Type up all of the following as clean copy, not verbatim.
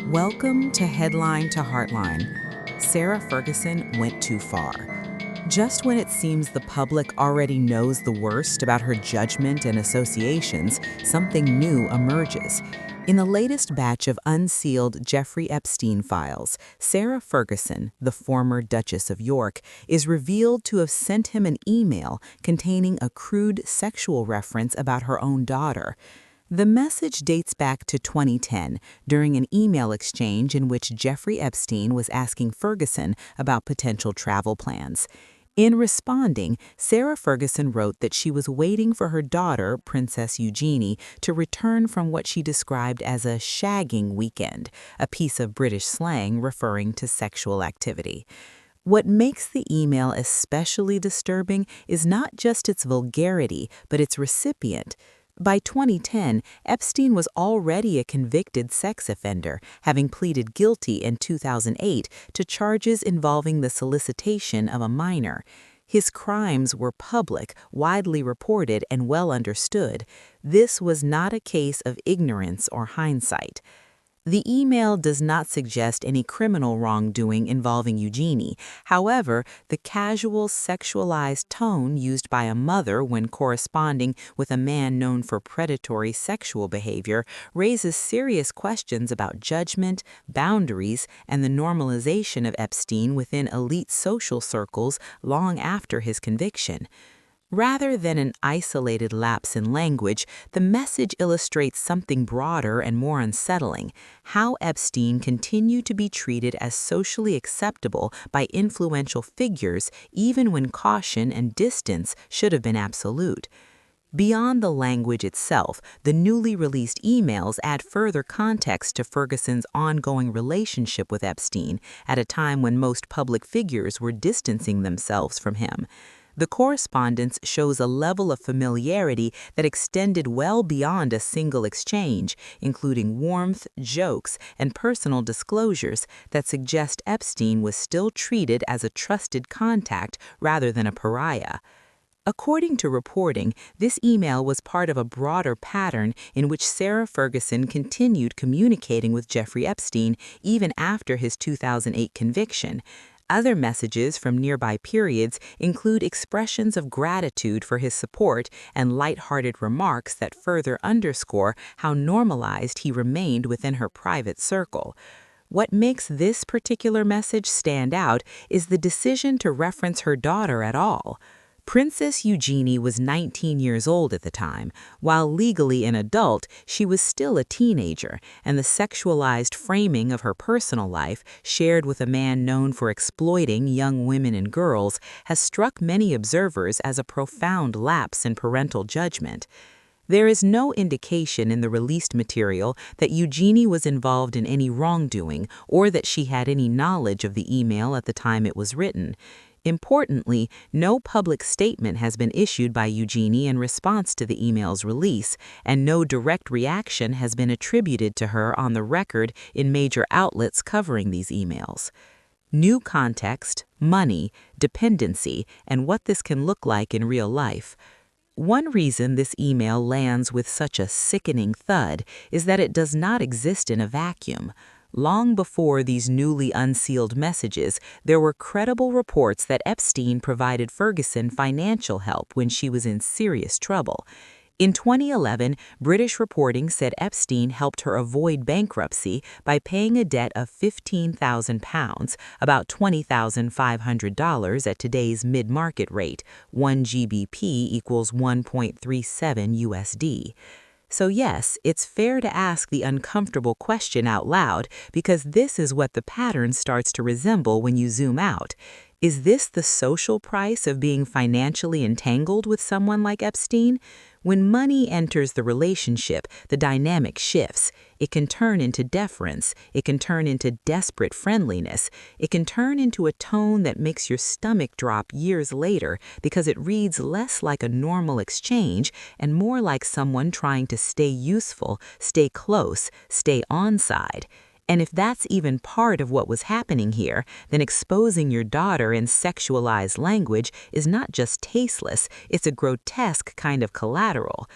Welcome to Headline to Heartline. Sarah Ferguson went too far. Just when it seems the public already knows the worst about her judgment and associations, something new emerges. In the latest batch of unsealed Jeffrey Epstein files, Sarah Ferguson, the former Duchess of York, is revealed to have sent him an email containing a crude sexual reference about her own daughter. The message dates back to 2010, during an email exchange in which Jeffrey Epstein was asking Ferguson about potential travel plans. In responding, Sarah Ferguson wrote that she was waiting for her daughter, Princess Eugenie, to return from what she described as a shagging weekend, a piece of British slang referring to sexual activity. What makes the email especially disturbing is not just its vulgarity, but its recipient. By 2010, Epstein was already a convicted sex offender, having pleaded guilty in 2008 to charges involving the solicitation of a minor. His crimes were public, widely reported, and well understood. This was not a case of ignorance or hindsight. The email does not suggest any criminal wrongdoing involving Eugenie. However, the casual, sexualized tone used by a mother when corresponding with a man known for predatory sexual behavior raises serious questions about judgment, boundaries, and the normalization of Epstein within elite social circles long after his conviction. Rather than an isolated lapse in language, the message illustrates something broader and more unsettling: how Epstein continued to be treated as socially acceptable by influential figures even when caution and distance should have been absolute. Beyond the language itself, the newly released emails add further context to Ferguson's ongoing relationship with Epstein at a time when most public figures were distancing themselves from him. The correspondence shows a level of familiarity that extended well beyond a single exchange, including warmth, jokes, and personal disclosures that suggest Epstein was still treated as a trusted contact rather than a pariah. According to reporting, this email was part of a broader pattern in which Sarah Ferguson continued communicating with Jeffrey Epstein even after his 2008 conviction. Other messages from nearby periods include expressions of gratitude for his support and lighthearted remarks that further underscore how normalized he remained within her private circle. What makes this particular message stand out is the decision to reference her daughter at all. Princess Eugenie was 19 years old at the time. While legally an adult, she was still a teenager, and the sexualized framing of her personal life, shared with a man known for exploiting young women and girls, has struck many observers as a profound lapse in parental judgment. There is no indication in the released material that Eugenie was involved in any wrongdoing or that she had any knowledge of the email at the time it was written. Importantly, no public statement has been issued by Eugenie in response to the email's release, and no direct reaction has been attributed to her on the record in major outlets covering these emails. New context, money, dependency, and what this can look like in real life. One reason this email lands with such a sickening thud is that it does not exist in a vacuum. Long before these newly unsealed messages, there were credible reports that Epstein provided Ferguson financial help when she was in serious trouble. In 2011, British reporting said Epstein helped her avoid bankruptcy by paying a debt of £15,000, about $20,500 at today's mid-market rate, 1 GBP equals 1.37 USD. So yes, it's fair to ask the uncomfortable question out loud, because this is what the pattern starts to resemble when you zoom out. Is this the social price of being financially entangled with someone like Epstein? When money enters the relationship, the dynamic shifts. It can turn into deference. It can turn into desperate friendliness. It can turn into a tone that makes your stomach drop years later because it reads less like a normal exchange and more like someone trying to stay useful, stay close, stay on side. And if that's even part of what was happening here, then exposing your daughter in sexualized language is not just tasteless, it's a grotesque kind of collateral.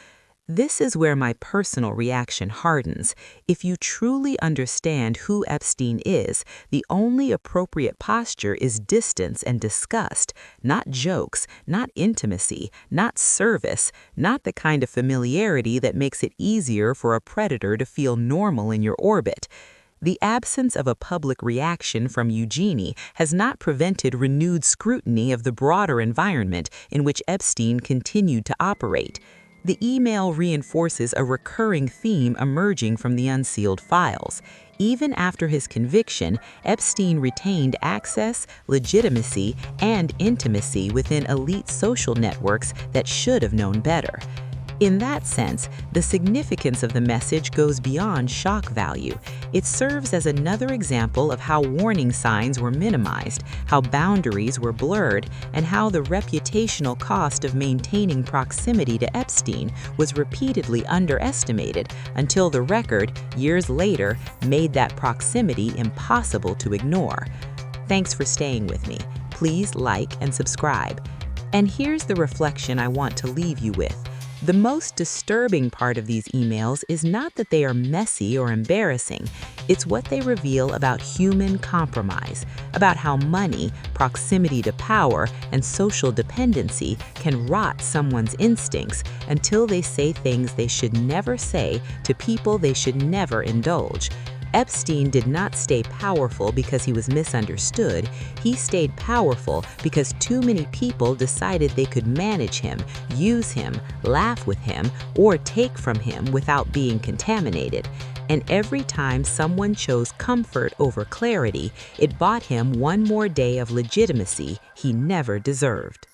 This is where my personal reaction hardens. If you truly understand who Epstein is, the only appropriate posture is distance and disgust, not jokes, not intimacy, not service, not the kind of familiarity that makes it easier for a predator to feel normal in your orbit. The absence of a public reaction from Eugenie has not prevented renewed scrutiny of the broader environment in which Epstein continued to operate. The email reinforces a recurring theme emerging from the unsealed files. Even after his conviction, Epstein retained access, legitimacy, and intimacy within elite social networks that should have known better. In that sense, the significance of the message goes beyond shock value. It serves as another example of how warning signs were minimized, how boundaries were blurred, and how the reputational cost of maintaining proximity to Epstein was repeatedly underestimated until the record, years later, made that proximity impossible to ignore. Thanks for staying with me. Please like and subscribe. And here's the reflection I want to leave you with. The most disturbing part of these emails is not that they are messy or embarrassing. It's what they reveal about human compromise, about how money, proximity to power, and social dependency can rot someone's instincts until they say things they should never say to people they should never indulge. Epstein did not stay powerful because he was misunderstood. He stayed powerful because too many people decided they could manage him, use him, laugh with him, or take from him without being contaminated. And every time someone chose comfort over clarity, it bought him one more day of legitimacy he never deserved.